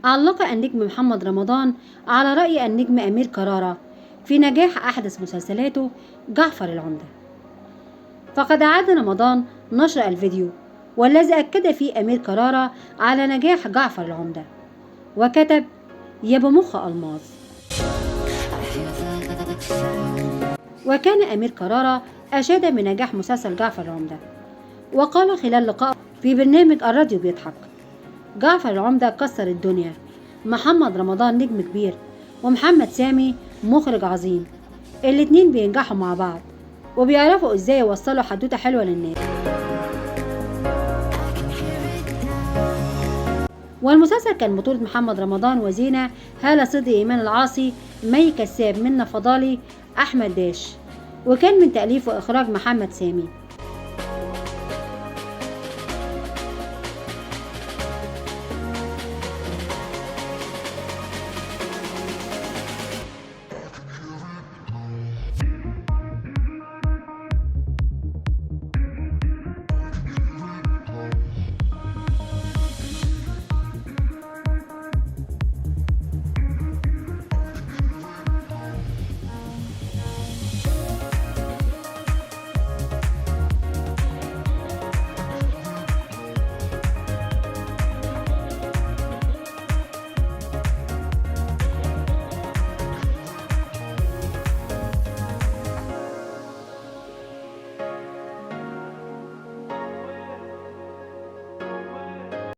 علق النجم محمد رمضان على رأي النجم أمير كرارة في نجاح أحدث مسلسلاته جعفر العمدة. فقد أعاد رمضان نشر الفيديو والذي أكد فيه أمير كرارة على نجاح جعفر العمدة، وكتب: يا بمخ ألماظ. وكان أمير كرارة أشاد بنجاح مسلسل جعفر العمدة، وقال خلال لقاء في برنامج الراديو بيضحك: جعفر العمدة كسر الدنيا، محمد رمضان نجم كبير، ومحمد سامي مخرج عظيم، الاتنين بينجحوا مع بعض وبيعرفوا ازاي يوصلوا حدوتة حلوة للناس. والمسلسل كان بطولة محمد رمضان وزينة، هالة صدقي، إيمان العاصي، مي كساب، منة فضالي، أحمد داش، وكان من تأليف وإخراج محمد سامي.